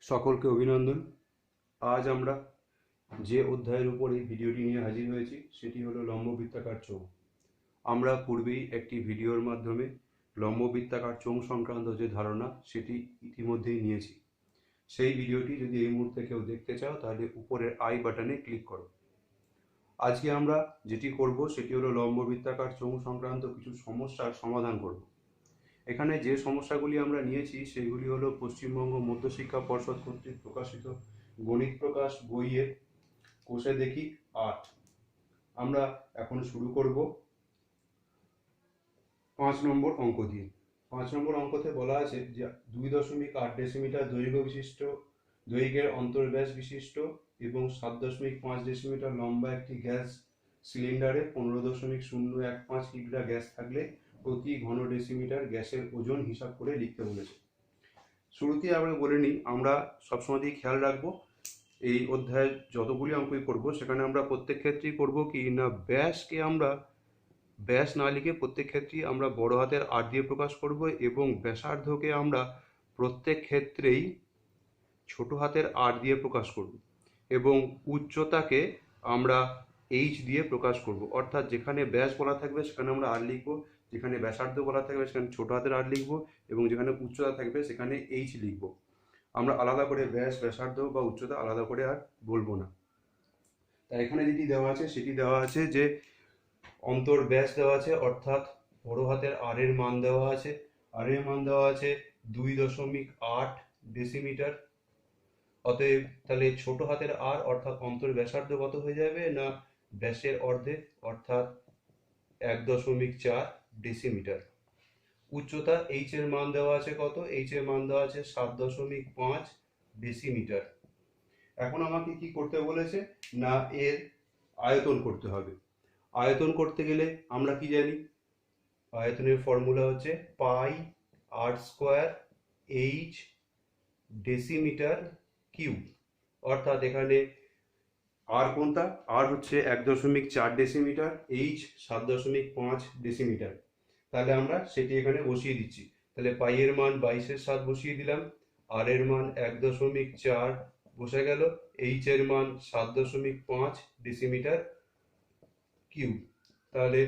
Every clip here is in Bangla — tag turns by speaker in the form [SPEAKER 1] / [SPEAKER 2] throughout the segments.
[SPEAKER 1] সকলকে অভিনন্দন। আজ আমরা যে অধ্যায়ের উপর এই ভিডিওটি নিয়ে হাজির হয়েছি সেটি হলো লম্ববৃত্তাকার চোঙ। আমরা পূর্বেই একটি ভিডিওর মাধ্যমে লম্ববৃত্তাকার চোঙ সংক্রান্ত যে ধারণা সেটি ইতিমধ্যেই নিয়েছি। সেই ভিডিওটি যদি এই মুহূর্তে কেউ দেখতে চাও তাহলে উপরের আই বাটনে ক্লিক করো। আজকে আমরা যেটি করব সেটি হলো লম্ববৃত্তাকার চোঙ সংক্রান্ত কিছু সমস্যার সমাধান করব। এখানে যে সমস্যাগুলি আমরা নিয়েছি সেগুলি হলো পশ্চিমবঙ্গ মধ্যশিক্ষা পর্ষদ কর্তৃক প্রকাশিত গণিত প্রকাশ বইয়ের কোষে দেখি 8। আমরা এখন শুরু করব 5 নম্বর অঙ্ক দিয়ে। 5 নম্বর অঙ্কতে বলা আছে যে 2.8 ডেসিমিটার দৈর্ঘ্যের অন্তর্ব্যাস বিশিষ্ট এবং 7.5 ডেসিমিটার লম্বা একটি গ্যাস সিলিন্ডারে 15.015 কিগ্রা গ্যাস থাকলে প্রতি ঘন ডেসিমিটার গ্যাসের ওজন হিসাব করে লিখতে বলেছে। শুরুতেই আমরা বলে নিই, আমরা সবসময় খেয়াল রাখবো এই অধ্যায়ে যতগুলি অঙ্কই করব সেখানে আমরা প্রত্যেক ক্ষেত্রেই করব কি না ব্যাসকে আমরা ব্যাস না লিখে প্রত্যেক ক্ষেত্রেই আমরা বড় হাতের আর দিয়ে প্রকাশ করব এবং ব্যাসার্ধকে আমরা প্রত্যেক ক্ষেত্রেই ছোট হাতের আর দিয়ে প্রকাশ করব এবং উচ্চতাকে আমরা এইচ দিয়ে প্রকাশ করব। অর্থাৎ যেখানে ব্যাস বলা থাকবে সেখানে আমরা আর লিখব, যেখানে ব্যাসার্ধ বলা থাকবে সেখানে ছোট হাতের আর লিখব এবং যেখানে উচ্চতা থাকবে সেখানে এইচ লিখব। আমরা আলাদা করে ব্যাস, ব্যাসার্ধ বা উচ্চতা আলাদা করে আর বলবো না। তাই এখানে যেটি দেওয়া আছে সেটি দেওয়া আছে যে অন্তর্ব্যাস দেওয়া আছে, অর্থাৎ বড় হাতের আর এর মান দেওয়া আছে। আর এর মান দেওয়া আছে 2.8 ডেসিমিটার। অতএব তাহলে ছোট হাতের আর অর্থাৎ অন্তর্ব্যাসার্ধ কত হয়ে যাবে না ব্যাসের অর্ধেক অর্থাৎ 1.4 ডেসিমিটার। উচ্চতা এইচ এর মান দেওয়া আছে কত? এইচ এর মান দেওয়া আছে 7.5 ডেসিমিটার। এখন আমাকে কি করতে বলেছে না এর আয়তন করতে হবে। আয়তন করতে গেলে আমরা কি জানি? আয়তনের ফর্মুলা হচ্ছে পাই আর স্কোয়ার এইচ ডেসিমিটার কিউব। অর্থাৎ এখানে আর কোনটা? আর হচ্ছে 1.4 ডেসিমিটার, এইচ 7.5 ডেসিমিটার। তাহলে আমরা সেটি এখানে বসিয়ে দিচ্ছি। তাহলে পাই এর মান 22/7 বসিয়ে দিলাম, আর এর মান 1.4 বসে গেল, এইচ এর মান 7.5 ডেসিমিটার কিউব। তাহলে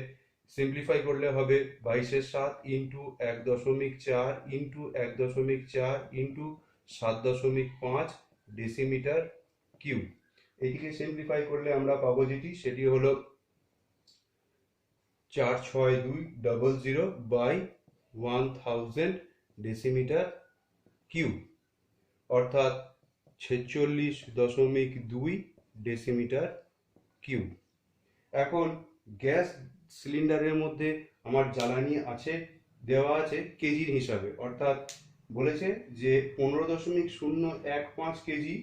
[SPEAKER 1] সিম্পলিফাই করলে হবে 22/7 into 1.4 into 1.4 into 7.5 decimetre cube. এইটিকে সিম্পলিফাই করলে আমরা পাবো যেটি সেটি হলো 46200 বাই 1000 ডেসিমিটার কিউব, অর্থাৎ 46.2 ডেসিমিটার কিউব। এখন গ্যাস সিলিন্ডারের মধ্যে আমার জ্বালানি আছে, দেওয়া আছে কেজির হিসাবে, অর্থাৎ বলেছে যে 15.015 কেজি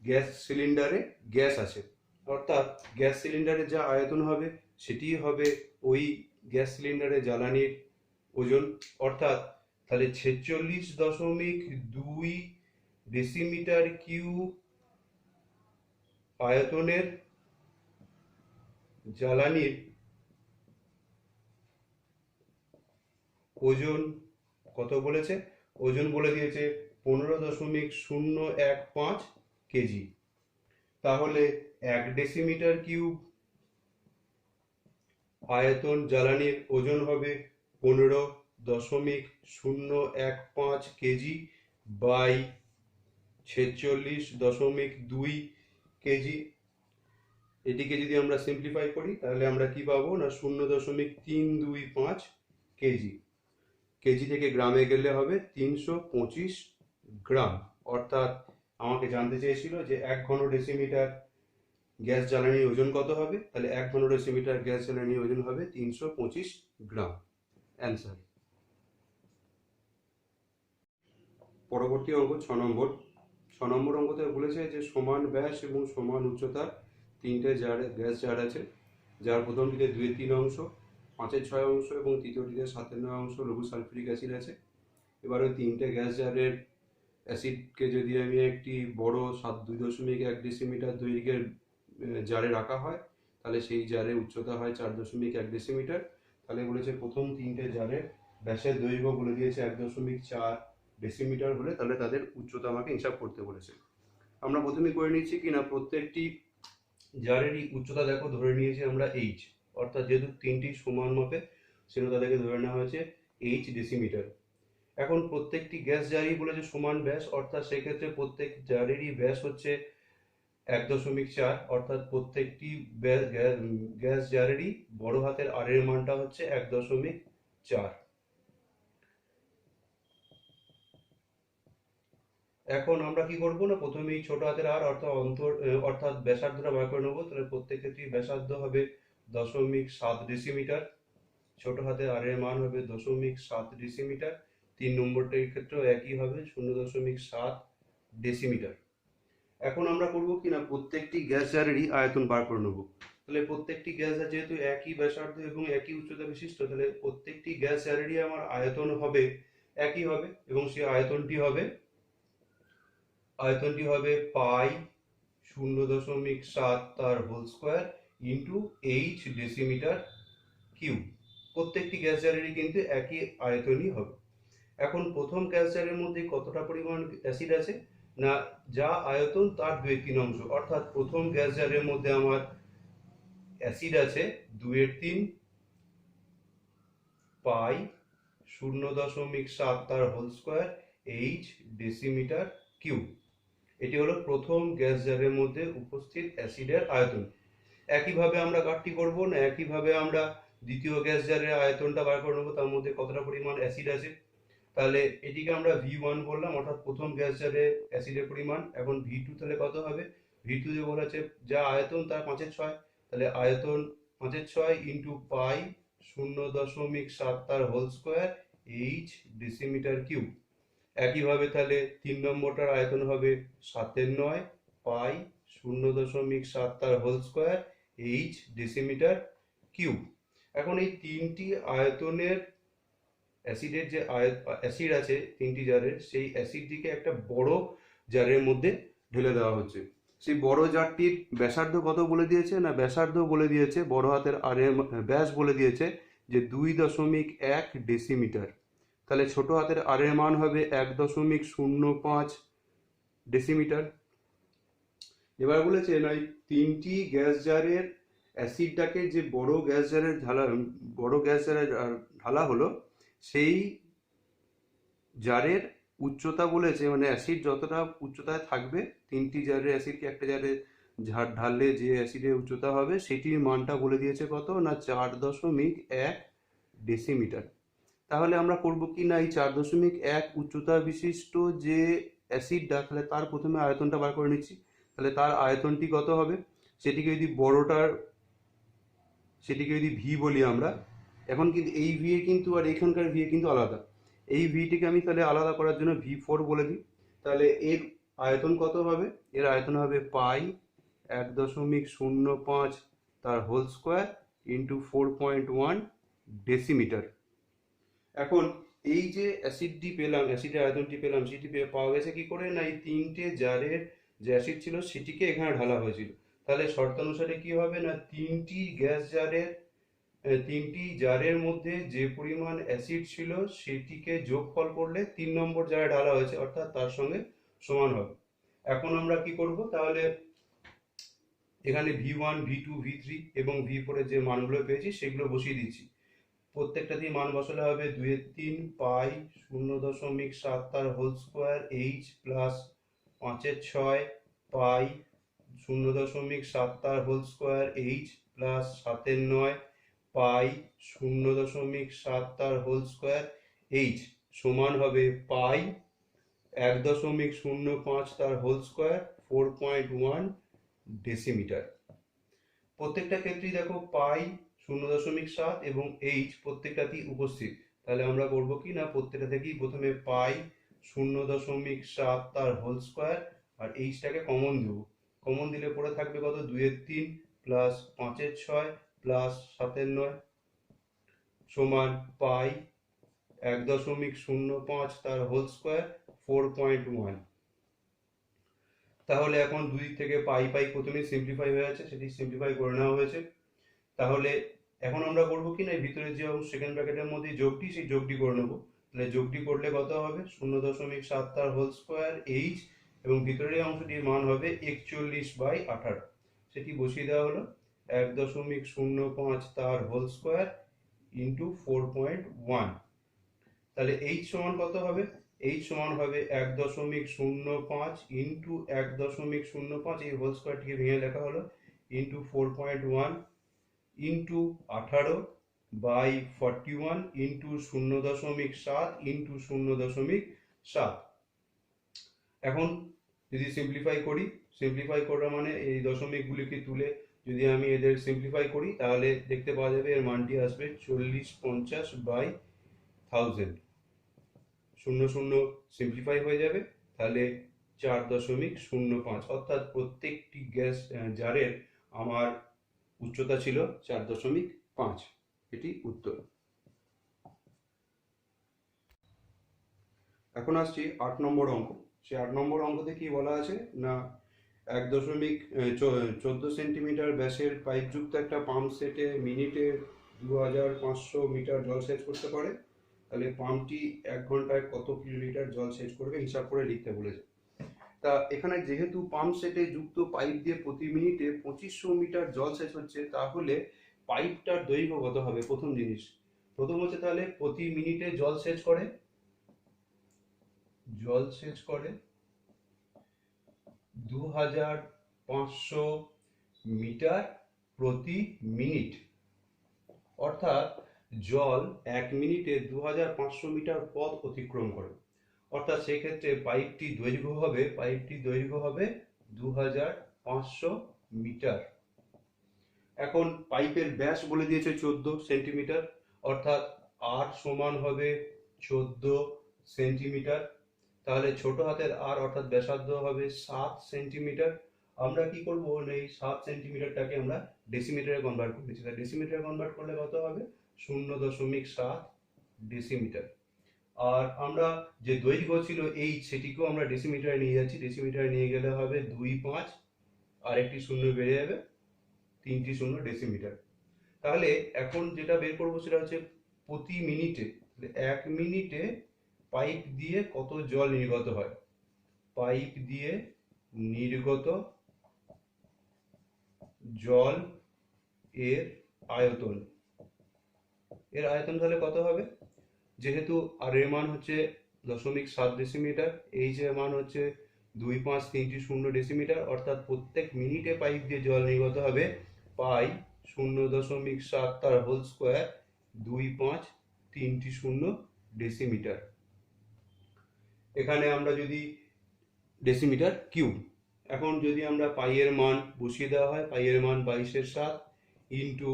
[SPEAKER 1] গ্যাস সিলিন্ডারে গ্যাস আছে। অর্থাৎ গ্যাস সিলিন্ডারে যা আয়তন হবে সেটি হবে ওই গ্যাস সিলিন্ডারে জ্বালানির ওজন। অর্থাৎ তাহলে 46.2 ডেসিমিটার কিউব আয়তনের জ্বালানির ওজন কত বলেছে? ওজন বলে দিয়েছে 15.015 কেজি। তাহলে 1 ডেসিমিটার কিউব আয়তন জ্বালানির ওজন হবে 15.015 কেজি বাই 46.2 কেজি। এটিকে যদি আমরা সিম্পলিফাই করি তাহলে আমরা কি পাবো না 0.325 কেজি। কেজি থেকে গ্রামে গেলে হবে 325 গ্রাম। অর্থাৎ আমাকে জানতে চেয়েছিল যে 1 ঘন ডেসিমিটার গ্যাস জ্বালানির ওজন কত হবে। তাহলে 1 ঘন ডেসিমিটার গ্যাস জ্বালানির ওজন হবে 325 গ্রাম। অ্যান্সার। পরবর্তী অঙ্ক 6 নম্বর। 6 নম্বর অঙ্কতে বলেছে যে সমান ব্যাস এবং সমান উচ্চতার তিনটে গ্যাস জার আছে, যার প্রথমটিতে 2/3 অংশ, 5/6 অংশ এবং তৃতীয়টিতে 7/9 অংশ লঘু সালফিউরিক অ্যাসিড আছে। এবার ওই তিনটে গ্যাস জারের অ্যাসিডকে যদি আমি একটি বড় 2.1 ডেসিমিটার দৈর্ঘ্যের জারে রাখা হয় তাহলে সেই জারের উচ্চতা হয় 4.1 ডেসিমিটার। তাহলে বলেছে প্রথম তিনটে জারের ব্যাসের দৈর্ঘ্য বলে দিয়েছে 1.4 ডেসিমিটার হলে তাহলে তাদের উচ্চতা আমাকে হিসাব করতে বলেছে। আমরা প্রথমে করে নিচ্ছি কি না, প্রত্যেকটি জারেরই উচ্চতা দেখো ধরে নিয়েছি আমরা এইচ, অর্থাৎ যেহেতু তিনটি সমান মাপে সেজন্য তাদেরকে ধরে নেওয়া হয়েছে এইচ ডেসিমিটার। এখন প্রত্যেকটি গ্যাস জারই বলেছে সমান ব্যাস, অর্থাৎ সেক্ষেত্রে প্রত্যেক জারেরই ব্যাস হচ্ছে 1.4, অর্থাৎ প্রত্যেকটি গ্যাস জারেরই বড় হাতের আর এর মানটা হচ্ছে 1.4। এখন আমরা কি করবো না, প্রথমেই ছোট হাতের আর অর্থাৎ ব্যাসার্ধটা বার করে নেবো। তাহলে প্রত্যেক ক্ষেত্রেই ব্যাসার্ধ হবে 0.7 ডেসিমিটার, ছোট হাতের আর এর মান হবে 0.7 ডেসিমিটার। 3 নম্বরটার ক্ষেত্রেও একই হবে 0.7 ডেসিমিটার। এখন আমরা করবো কি না, প্রত্যেকটি গ্যাস জারেরই আয়তন বার করে নেবো। তাহলে প্রত্যেকটি গ্যাস জার যেহেতু একই ব্যাসার্ধ এবং একই উচ্চতা বিশিষ্ট, তাহলে প্রত্যেকটি গ্যাস জারেরই আমার আয়তন হবে একই হবে, এবং সেই আয়তনটি হবে পাই 0.7 তার whole square into h decimetre cube. প্রত্যেকটি গ্যাস জারেরই কিন্তু একই আয়তনই হবে। এখন প্রথম গ্যাস জারের মধ্যে কতটা পরিমাণ অ্যাসিড আছে না, যা আয়তন তার 2/3 অর্থাৎ প্রথম গ্যাস জারের মধ্যে আমার অ্যাসিড আছে 2/3 পাই 0.7 তার whole square h decimetre cube. এটি হলো প্রথম গ্যাস জারের মধ্যে উপস্থিত অ্যাসিডের আয়তন। একইভাবে আমরা কাটটি করব না, একইভাবে আমরা দ্বিতীয় গ্যাস জারের আয়তনটা বার করে নেবো, তার মধ্যে কতটা পরিমাণ অ্যাসিড আছে। তাহলে এটিকে আমরা V1 বললাম, অর্থাৎ প্রথম গ্যাস জারে অ্যাসিডের পরিমাণ। এখন V2 তাহলে কত হবে, V2 যে বলেছে যা আয়তন তার 5/6, তাহলে আয়তন 5/6 ইন্টু পাই 0.7 তার whole square h decimetre cube. একইভাবে তাহলে 3 নম্বরটার আয়তন হবে 7/9 পাই 0.7 তার whole square h decimetre cube. এখন এই তিনটি আয়তনের অ্যাসিডের যে অ্যাসিড আছে তিনটি জারের, সেই অ্যাসিডটিকে একটা বড় জারের মধ্যে ঢেলে দেওয়া হচ্ছে। সেই বড় জারটির ব্যাসার্ধ কত বলে দিয়েছে না, ব্যাসার্ধ বলে দিয়েছে বড় হাতের আর এর ব্যাস বলে দিয়েছে যে 2.1 ডেসিমিটার। তাহলে ছোট হাতের আর এর মান হবে 1.05 ডেসিমিটার। এবার বলেছে না, তিনটি গ্যাস জারের অ্যাসিডটাকে যে বড় গ্যাস জারে ঢালা হলো, সেই জারের উচ্চতা বলেছে, মানে অ্যাসিড যতটা উচ্চতায় থাকবে, তিনটি জারের অ্যাসিডকে একটা জারে ঢাললে যে অ্যাসিডের উচ্চতা হবে সেটির মানটা বলে দিয়েছে কত না 4.1 ডেসিমিটার। তাহলে আমরা করব কি না, এই 4.1 উচ্চতা বিশিষ্ট যে অ্যাসিডটা, তাহলে তার প্রথমে আয়তনটা বার করে নিচ্ছি। তাহলে তার আয়তনটি কত হবে, সেটিকে যদি ভি বলি আমরা। এখন কিন্তু এই ভি এ কিন্তু আর এখানকার ভি এ কিন্তু আলাদা। এই ভিটিকে আমি তাহলে আলাদা করার জন্য V4 বলে দিই। তাহলে এর আয়তন কত হবে, এর আয়তন হবে পাই 1.05 তার হোল স্কোয়ার ইন্টু 4.1 ডেসিমিটার। এখন এই যে অ্যাসিডটি পেলাম, অ্যাসিডের আয়তনটি পেলাম, সেটি পাওয়া গেছে কি করে না, এই তিনটে জারের যে অ্যাসিড ছিল সেটিকে এখানে ঢালা হয়েছিল। তাহলে শর্তানুসারে কি হবে না, তিনটি জারের মধ্যে যে পরিমাণ অ্যাসিড ছিল সেটিকে যোগফল করলে 3 নম্বর জারে ঢালা হয়েছে, অর্থাৎ তার সঙ্গে সমান হবে। এখন আমরা কি করব, তাহলে এখানে V1 V2 V3 এবং V4 এর যে মানগুলো পেয়েছি সেগুলো বসিয়ে দিচ্ছি। প্রত্যেকটা দিয়ে মান বসালে হবে 2/3 পাই 0.7 তার হোল স্কোয়ার এইচ প্লাস 5/6 পাই 0.7 তার whole square H plus 7/9 pi 0.7 তার হোল স্কোয়ার এইচ সমান হবে পাই 1.05 তার হোল স্কোয়ার 4.1 ডেসিমিটার। প্রত্যেকটা ক্ষেত্রেই দেখো পাই 0.7 এবং এইচ প্রত্যেকটাতেই উপস্থিত। তাহলে আমরা করবো কি না, প্রত্যেকটা থেকেই প্রথমে পাই 0.7 তার হোল স্কোয়ার আর এইচটাকে কমন দেবো। কমন দিলে পরে থাকবে কত, 2/3 প্লাস 5/6 প্লাস 7/9 সমান পাই 1.05 তার হোল স্কোয়ার 4.1। তাহলে এখন দুই থেকে পাই প্রথমে সিম্পলিফাই হয়ে আছে, সেটি সিম্পলিফাই করে নেওয়া হয়েছে। তাহলে এখন আমরা করবো কি না, ভিতরে যে সেকেন্ড ব্র্যাকেটের মধ্যে যোগটি, সেই যোগটি করে নেবো। তাহলে যোগটি করলে কত হবে 0.7 তার হোল স্কোয়ার এইচ এবং ভিতরের অংশটির মান হবে 41/18, সেটি বসিয়ে দেওয়া হলো 1.05 তার হোল স্কোয়ার ইন্টু 4.1। তাহলে এইচ সমান কত হবে, এইচ সমান হবে 1.05 ইন্টু 1.05, এই হোল স্কোয়ারটিকে ভেঙে লেখা হলো ইন্টু 4.1 ইন্টু 18/41 ইন্টু 0.7 ইন্টু 0.7। এখন যদি সিম্পলিফাই করা মানে এই দশমিকগুলিকে তুলে যদি আমি এদের সিম্পলিফাই করি তাহলে দেখতে পাওয়া যাবে এর মানটি আসবে 4050/1000। 0 সিম্পলিফাই হয়ে যাবে, তাহলে 4.05, অর্থাৎ প্রত্যেকটি গ্যাস জারের আমার উচ্চতা ছিল 4.5। এটি উত্তর। এখন আসছি 8 নম্বর অঙ্ক। সেই 8 নম্বর অঙ্কতে কি বলা আছে না 1.14 সেন্টিমিটার ব্যাসের পাইপযুক্ত একটা পাম্প সেটে মিনিটে 2500 মিটার জল সেচ করতে পারে। তাহলে পাম্পটি 1 ঘন্টায় কত কিলোলিটার জল সেচ করবে হিসাব করে লিখতে বলেছে। তা এখানে যেহেতু পাম্প সেটে যুক্ত পাইপ দিয়ে প্রতি মিনিটে 2500 মিটার জল সেচ হচ্ছে, তাহলে পাইপটার দৈর্ঘ্য কত হবে। প্রথম হচ্ছে তাহলে প্রতি মিনিটে জল সেচ করে 2500 মিটার প্রতি মিনিট, অর্থাৎ জল 1 মিনিটে 2500 মিটার পথ অতিক্রম করে, অর্থাৎ সেক্ষেত্রে পাইপটির দৈর্ঘ্য হবে 2500 মিটার। এখন পাইপের ব্যাস বলে দিয়েছে 14 সেন্টিমিটার, অর্থাৎ আর সমান হবে 14 সেন্টিমিটার। তাহলে ছোট হাতের আর অর্থাৎ ব্যাসার্ধ হবে 7 সেন্টিমিটার। আমরা কি করব না এই 7 সেন্টিমিটারটাকে আমরা ডেসিমিটারে কনভার্ট করে দিচ্ছি। ডেসিমিটারে কনভার্ট করলে কত হবে 0.7 ডেসিমিটার। আর আমরা যে দৈর্ঘ্য ছিল এই সেটিকেও আমরা ডেসিমিটারে নিয়ে যাচ্ছি, ডেসিমিটারে নিয়ে গেলে হবে 2.5, আর একটি শূন্য বেড়ে যাবে 3টি শূন্য ডেসিমিটার। তাহলে এখন যেটা বের করবো সেটা হচ্ছে প্রতি মিনিটে, 1 মিনিটে পাইপ দিয়ে কত জল নির্গত হয়, পাইপ দিয়ে নির্গত জল এর আয়তন তাহলে কত হবে, যেহেতু আর এর মান হচ্ছে 0.7 ডেসিমিটার, এইচ এর মান হচ্ছে 2.5 3টি শূন্য ডেসিমিটার, অর্থাৎ প্রত্যেক মিনিটে পাইপ দিয়ে জল নির্গত হবে পাই 0.7 তার হোল স্কোয়ার 2.5 3টি শূন্য ডেসিমিটার। এখানে আমরা যদি ডেসিমিটার কিউব, এখন যদি আমরা পাইয়ের মান বসিয়ে দেওয়া হয়, পাইয়ের মান 22/7 ইন্টু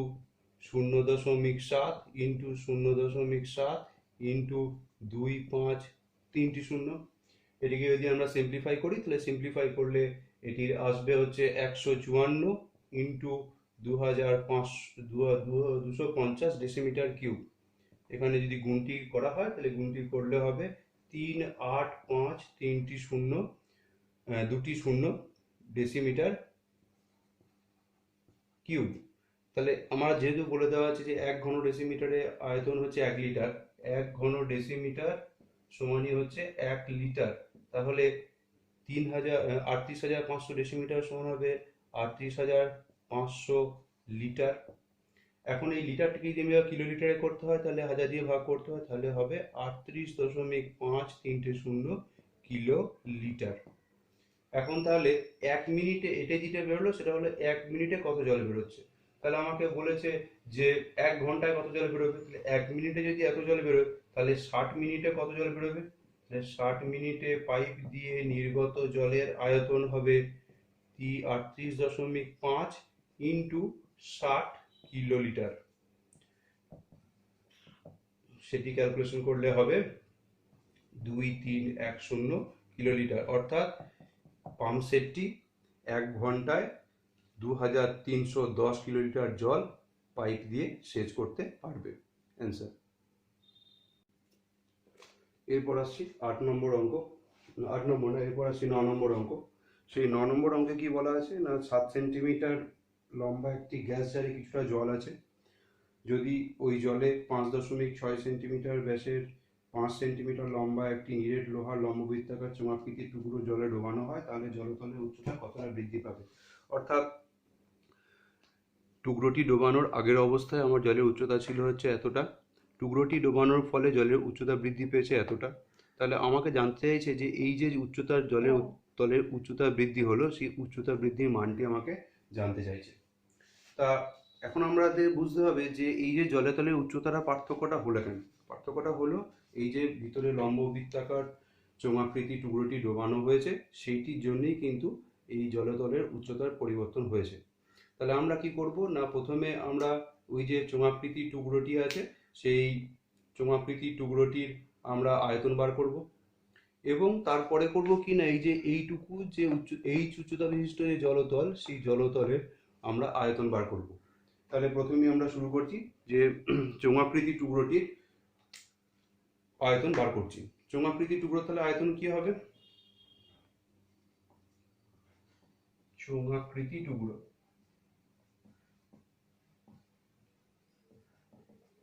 [SPEAKER 1] 0.7 ইন্টু 0.7 ইন্টু 2.5 3টি শূন্য, এটিকে যদি আমরা সিম্পলিফাই করি তাহলে সিম্পলিফাই করলে এটির আসবে হচ্ছে 154 ইন্টু 250 ডেসিমিটার কিউব। এখানে যদি গুণটি করা হয় তাহলে গুণটি করলে হবে 3 8 5 3টি শূন্য 2টি শূন্য ডেসিমিটার কিউব। তাহলে আমার যেহেতু বলে দেওয়া আছে যে 1 ঘন ডেসিমিটারে আয়তন হচ্ছে 1 লিটার, 1 ঘন ডেসিমিটার সমানই হচ্ছে 1 লিটার, তাহলে 38,500 ডেসিমিটার সমান হবে 38,500 লিটার। এখন এই লিটারটিকে যদি আমরা কিলোলিটারে করতে হয় তাহলে 1000 দিয়ে ভাগ করতে হয়, তাহলে হবে 38.5 কিলো লিটার। এখন তাহলে 1 মিনিটে এটা যেটা বেরোলো সেটা হলো 1 মিনিটে কত জল বেরোচ্ছে। তাহলে আমাকে বলেছে যে 1 ঘন্টায় কত জল বেরোবে, 1 মিনিটে যদি এত জল বেরোয় তাহলে 60 মিনিটে কত জল বেরোবে, 60 মিনিটে পাইপ দিয়ে নির্গত জলের আয়তন হবে 38.5 ইন্টু 60 কিলোলিটার, সেটি ক্যালকুলেশন করলে হবে 2310 কিলোলিটার, অর্থাৎ পাম্প সেটটি 1 ঘন্টায় 2310 কিলোলিটার জল পাইপ দিয়ে সেচ করতে পারবে। অ্যান্সার। এরপর আসছি 8 নম্বর অঙ্ক, 8 নম্বর না, এরপর আসছি 9 নম্বর অঙ্ক। সেই 9 নম্বর অঙ্কে কি বলা আছে না 7 সেন্টিমিটার লম্বা একটি গ্যাস জারে কিছুটা জল আছে, যদি ওই জলে 5.6 সেন্টিমিটার ব্যাসের 5 সেন্টিমিটার লম্বা একটি নিরেট লোহার লম্ববৃত্তাকার চোঙাকৃতির টুকরো জলে ডোবানো হয়, তাহলে জলতলের উচ্চতা কতটা বৃদ্ধি পাবে। অর্থাৎ টুকরোটি ডোবানোর আগের অবস্থায় আমার জলের উচ্চতা ছিল হচ্ছে এতটা, টুকরোটি ডোবানোর ফলে জলের উচ্চতা বৃদ্ধি পেয়েছে এতটা। তাহলে আমাকে জানতে চাইছে যে এই যে উচ্চতার জলের তলের উচ্চতা বৃদ্ধি হলো, সেই উচ্চতা বৃদ্ধির মানটি আমাকে জানতে চাইছে। তা এখন আমাদের বুঝতে হবে যে এই যে জলে তলের উচ্চতাটা পার্থক্যটা হলো কেন। পার্থক্যটা হলো এই যে ভিতরে লম্ববৃত্তাকার চোঙাকৃতি টুকরোটি ডোবানো হয়েছে, সেইটির জন্যই কিন্তু এই জলতলের উচ্চতার পরিবর্তন হয়েছে। তাহলে আমরা কি করব না, প্রথমে আমরা ওই যে চোঙাকৃতি টুকরোটি আছে, সেই চোঙাকৃতি টুকরোটির আমরা আয়তন বার করব, এবং তারপরে করব কি না, এই যে এইটুকু যে উচ্চতা বিশিষ্ট যে জলতল, সেই জলতলের আমরা আয়তন বার করব। তাহলে প্রথমে আমরা শুরু করছি যে চোঙাকৃতি টুকরোটির আয়তন বার করছি। চোঙাকৃতি টুকরো তাহলে আয়তন কি হবে, চোঙাকৃতি টুকরো,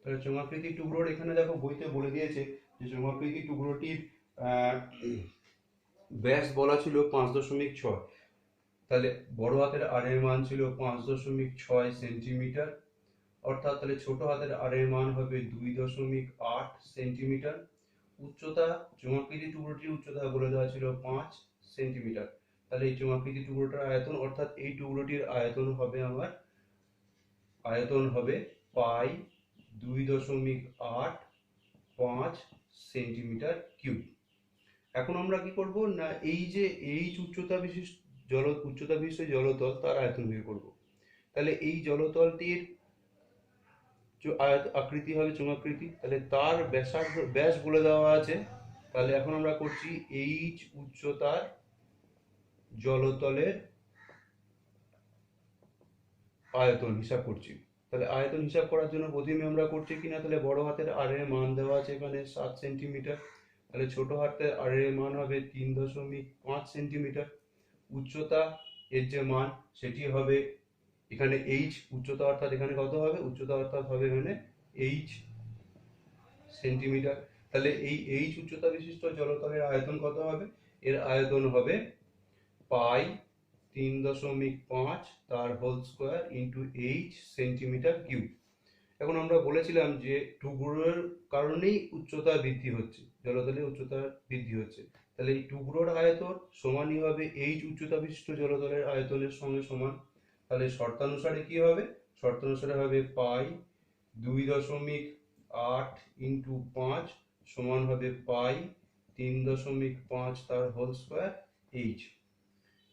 [SPEAKER 1] তাহলে চোঙাকৃতি টুকরোর এখানে দেখো বইতে বলে দিয়েছে যে চোঙাকৃতি টুকরোটির ব্যাস বলা ছিল 5.6। তাহলে বড় হাতের আর এর মান ছিল 5.6 সেন্টিমিটার, অর্থাৎ তাহলে ছোট হাতের আর এর মান হবে 2.8 সেন্টিমিটার। উচ্চতা, চোঙাকৃতি টুকরোটির উচ্চতা বলে দেওয়া ছিল 5 সেন্টিমিটার। তাহলে এই চোঙাকৃতি টুকরোটার আয়তন, অর্থাৎ এই টুকরোটির আয়তন হবে আমার পাই 2.85 সেন্টিমিটার কিউব। এখন আমরা কি করব না, এই যে উচ্চতা বিশিষ্ট জলতল তার আয়তন বের করব। তাহলে এই জলতলটির আকৃতি হবে চোঙাকৃতি, তাহলে তার ব্যাস বলে দেওয়া আছে। তাহলে এখন আমরা করছি এইচ উচ্চতার জলতলের আয়তন হিসাব করছি। তাহলে আয়তন হিসাব করার জন্য প্রথমে আমরা করছি কিনা, তাহলে বড় হাতের আর এর মান দেওয়া আছে এখানে 7 সেন্টিমিটার, তাহলে ছোট হাতের আর এর মান হবে 3.5 সেন্টিমিটার। উচ্চতা এর যে মান সেটি হবে এখানে এইচ উচ্চতা, অর্থাৎ এখানে কত হবে, উচ্চতা অর্থাৎ হবে এখানে এইচ সেন্টিমিটার। তাহলে এই এইচ উচ্চতা বিশিষ্ট জলতলের আয়তন কত হবে, এর আয়তন হবে পাই 3.5 তার whole square into h centimetre cube. এখন আমরা বলেছিলাম যে টুকরোর কারণেই উচ্চতা বৃদ্ধি হচ্ছে, জলতলের উচ্চতা বৃদ্ধি হচ্ছে। তাহলে এই টুকরোর আয়তন সমানই হবে এইচ উচ্চতা বিশিষ্ট জলতলের আয়তনের সঙ্গে সমান। তাহলে শর্তানুসারে কি হবে, শর্তানুসারে হবে পাই 2.8 ইন্টু 5 সমান হবে পাই 3.5 তার হোল স্কোয়ার এইচ।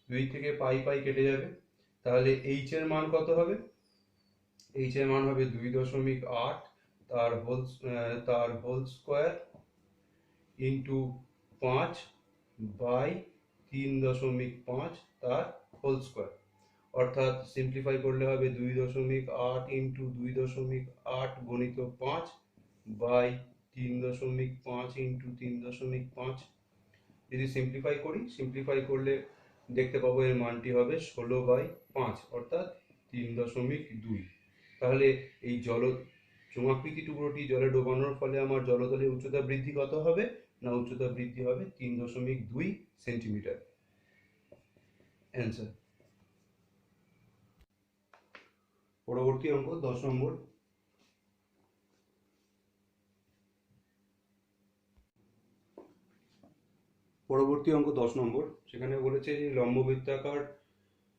[SPEAKER 1] 2 থেকে পাই কেটে যাবে, তাহলে এইচ এর মান কত হবে, এইচ এর মান হবে 2.8 তার হোল স্কোয়ার ইন্টু 5 বাই 3.5 তার হোল স্কোয়ার, অর্থাৎ সিম্পলিফাই করলে হবে 2.8 ইন্টু 2.8 গণিত 5 বাই 3.5 ইন্টু 3.5। যদি সিম্পলিফাই করলে দেখতে পাবো এর মানটি হবে 16/5, অর্থাৎ 3.2। তাহলে এই চোঙাকৃতি টুকরোটি জলে ডোবানোর ফলে আমার জলতলের উচ্চতা বৃদ্ধি কত হবে, না উচ্চতা বৃদ্ধি হবে 3.2 সেন্টিমিটার। অ্যান্সার। পরবর্তী অঙ্ক 10 নম্বর। পরবর্তী অঙ্ক 10 নম্বর, সেখানে বলেছে যে লম্ববৃত্তাকার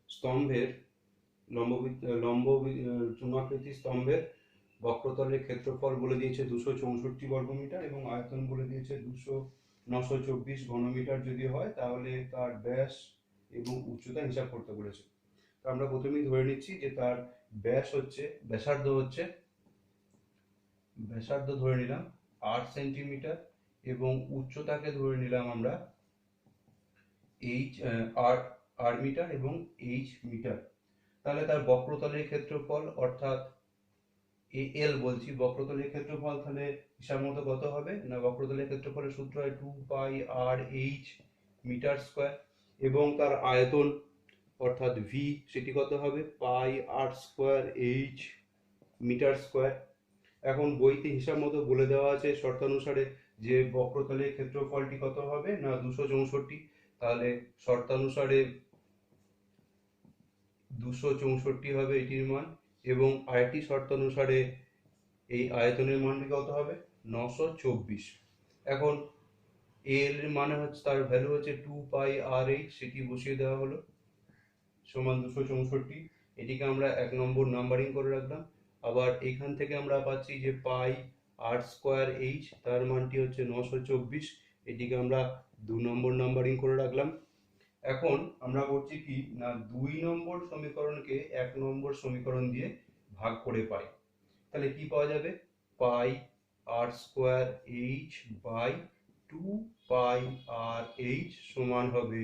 [SPEAKER 1] স্তম্ভের চোঙাকৃতি স্তম্ভের বক্রতলের ক্ষেত্রফল বলে দিয়েছে 264 বর্গমিটার এবং আয়তন বলে দিয়েছে 924 ঘনমিটার। যদি হয় তাহলে তার ব্যাস এবং উচ্চতা হিসাব করতে বলেছে। তো আমরা প্রথমেই ধরে নিচ্ছি যে তার ব্যাসার্ধ ধরে নিলাম 8 সেন্টিমিটার এবং উচ্চতাকে ধরে নিলাম আমরা আর মিটার এবং এইচ মিটার। তাহলে তার বক্রতলের ক্ষেত্রফল, অর্থাৎ এল বলছি, বক্রতলের ক্ষেত্রফল তাহলে হিসাব মতো কত হবে না, বক্রতলের ক্ষেত্রফলের সূত্র হয় 2 পাই আর এইচ মিটার স্কোয়ার, এবং তার আয়তন অর্থাৎ ভি সেটি কত হবে পাই আর স্কোয়ার এইচ মিটার স্কোয়ার। এখন বইতে হিসাব মতো বলে দেওয়া আছে শর্তানুসারে যে বক্রতলের ক্ষেত্রফলটি কত হবে না 264, তাহলে শর্তানুসারে 264 হবে এটির মান, এবং আরেকটি শর্তানুসারে এই আয়তনের মানটি কত হবে 924। এখন এর মানে হচ্ছে, তার ভ্যালু হচ্ছে 2πr/h, সেটি বসিয়ে দেওয়া হলো সমান 264। এটিকে আমরা 1 নম্বর নাম্বারিং করে রাখলাম। আবার এখান থেকে আমরা পাচ্ছি যে πr²h, তার মানটি হচ্ছে 924, এটিকে আমরা 2 নম্বর নাম্বারিং করে রাখলাম। এখন আমরা করছি কি না 2 নম্বর সমীকরণকে 1 নম্বর সমীকরণ দিয়ে ভাগ করে পাই। তাহলে কি পাওয়া যাবে, πr² বাই 2πr/h সমান হবে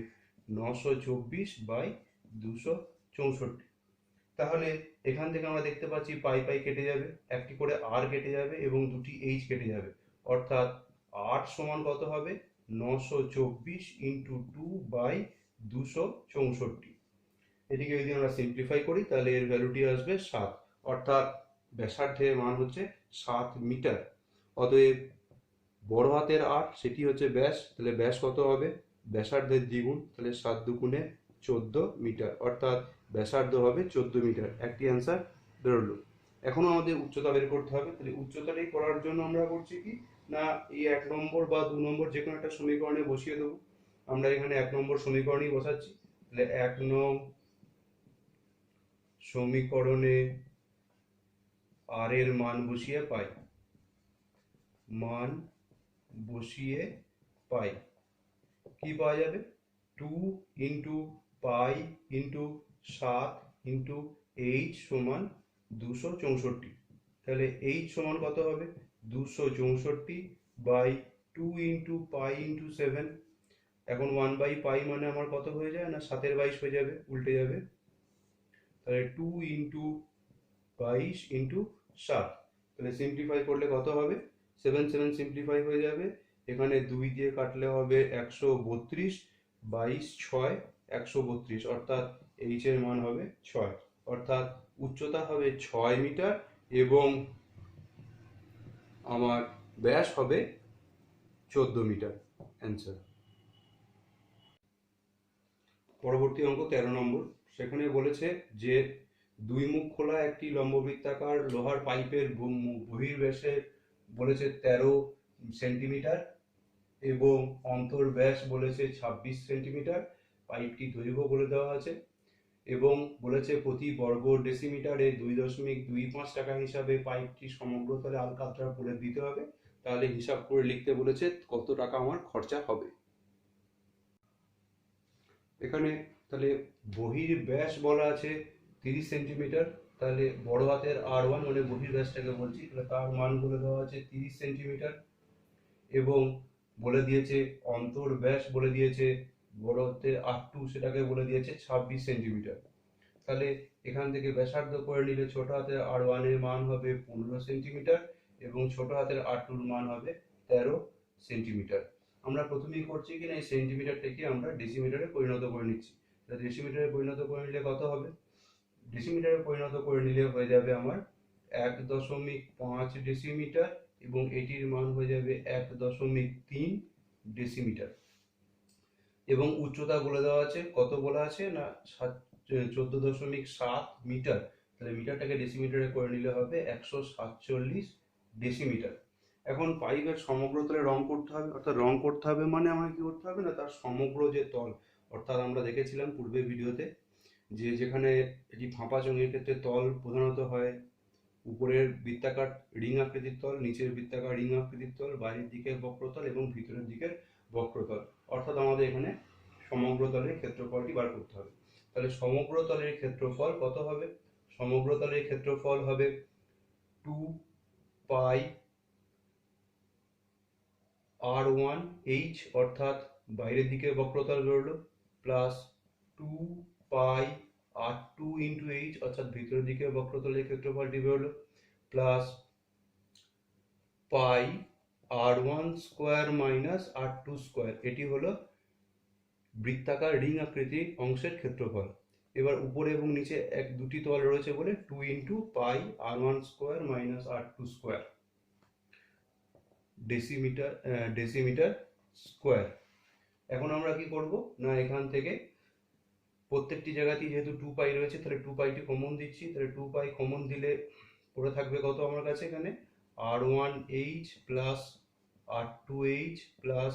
[SPEAKER 1] 924/264। তাহলে এখান থেকে আমরা দেখতে পাচ্ছি পাই পাই কেটে যাবে, একটি করে আর কেটে যাবে এবং দুটি এইচ কেটে যাবে, অর্থাৎ আর সমান কত হবে 924 ইন্টু 2/264। এটিকে যদি আমরা সিম্পলিফাই করি তাহলে এর ভ্যালুটি আসবে 7, অর্থাৎ ব্যাসার্ধের মান হচ্ছে 7 মিটার। অতএব বড় হাতের 8 সেটি হচ্ছে ব্যাস, তাহলে ব্যাস কত হবে ব্যাসার্ধের দ্বিগুণ, তাহলে 7 দুগুণে 14 মিটার, অর্থাৎ ব্যাসার্ধ হবে 14 মিটার। একটি অ্যান্সার বেরোলো। এখনো আমাদের উচ্চতা বের করতে হবে। তাহলে উচ্চতাটাই করার জন্য আমরা করছি কি না এই 1 নম্বর বা 2 নম্বর যে কোনো একটা সমীকরণে বসিয়ে দেবো। আমরা এখানে 1 নম্বর সমীকরণই বসাচ্ছি। তাহলে 1 নং সমীকরণে আর এর মান বসিয়ে পাই, কি পাওয়া যাবে 2 into pi into 7 into H সমান 264। তাহলে এইচ সমান কত হবে 264/2 ইন্টু পাই ইন্টু 7। এখন 1/পাই মানে আমার কত হয়ে যায় না 7/22 হয়ে যাবে, উল্টে যাবে। তাহলে 2 ইন্টু 22 ইন্টু 7, তাহলে সিম্পলিফাই করলে কত হবে 7 7 সিম্পলিফাই হয়ে যাবে, এখানে 2 দিয়ে কাটলে হবে 132, 22 6 132, অর্থাৎ এইচ এর মান হবে 6, অর্থাৎ উচ্চতা হবে 6 মিটার এবং আমার ব্যাস হবে 14 মিটার। অ্যান্সার। পরবর্তী অঙ্ক 13 নম্বর। সেখানে বলেছে যে 2 মুখ খোলা একটি লম্ববৃত্তাকার লোহার পাইপের বহির্ব্যাসে বলেছে 13 সেন্টিমিটার এবং অন্তর্ব্যাস বলেছে 26 সেন্টিমিটার। পাইপটি দৈর্ঘ্য বলে দেওয়া আছে এবং বলেছে প্রতি বর্গ ডেসিমিটারে 2.25 টাকা হিসাবে পাইপটি সমগ্রতলে আলকাতরা করে দিতে হবে। তাহলে হিসাব করে লিখতে বলেছে কত টাকা আমার খরচা হবে। এখানে তাহলে বহির্ব্যাস বলা আছে 30 সেন্টিমিটার, তাহলে বড় হাতের R1 মানে বহির্ব্যাসটাকে বলছি, তাহলে তার মান বলে দেওয়া আছে 30 সেন্টিমিটার এবং বলে দিয়েছে অন্তর্ব্যাস বলে দিয়েছে বড় হাতের R2, সেটাকে বলে দিয়েছে 26 সেন্টিমিটার। তাহলে এখান থেকে ব্যাসার্ধ করে নিলে ছোট হাতের R1 এর মান হবে 15 সেন্টিমিটার এবং ছোট হাতের R2 এর মান হবে 13 সেন্টিমিটার। আমরা প্রথমেই করছি কিনা এই সেন্টিমিটারটাকে আমরা ডেসিমিটারে পরিণত করে নিচ্ছি। তাহলে ডেসিমিটারে পরিণত করে নিলে কত হবে, ডেসিমিটারে পরিণত করে নিলে হয়ে যাবে আমার 1.5 ডেসিমিটার এবং এটির মান হয়ে যাবে 1.3 ডেসিমিটার। এবং উচ্চতা বলে দেওয়া আছে, কত বলা আছে না 14.7 মিটার। তাহলে মিটারটাকে ডেসিমিটারে করে নিলে হবে 147 ডেসিমিটার। এখন পাইপের সমগ্রতলে রং করতে হবে, অর্থাৎ রং করতে হবে মানে আমাকে কি করতে হবে না তার সমগ্র যে তল, অর্থাৎ আমরা দেখেছিলাম পূর্বের ভিডিওতে যে যেখানে এটি ফাঁপা চোঙের ক্ষেত্রে তল প্রধানত হয় উপরের বৃত্তাকার রিং আকৃতির তল, নিচের বৃত্তাকার রিং আকৃতির তল, বাইরের দিকের বক্রতল এবং ভিতরের দিকের বক্রতল, অর্থাৎ আমাদের এখানে সমগ্র তলের ক্ষেত্রফলটি বার করতে হবে। তাহলে সমগ্র তলের ক্ষেত্রফল কত হবে, সমগ্র তলের ক্ষেত্রফল হবে 2πr1h, অর্থাৎ বাইরের দিকে বক্রতল বেরোলো, প্লাস 2πr2 ইন্টু h, অর্থাৎ ভিতরের দিকে বক্রতলের ক্ষেত্রফলটি বেরোলো, plus πr1 square minus r2 square, এটি হলো বৃত্তাকার রিং আকৃতির অংশের ক্ষেত্রফল। এবার উপরে এবং নিচে দুটি তল রয়েছে বলে 2 ইন্টু পাই r1 square minus r2 square. Decimetre square. এখন আমরা কি করব না, এখান থেকে প্রত্যেকটি জায়গাতেই যেহেতু 2 পাই রয়েছে, তাহলে 2 পাইটি কমন দিচ্ছি। তাহলে 2 পাই কমন দিলে পড়ে থাকবে কত আমার কাছে এখানে, r1h plus r2h plus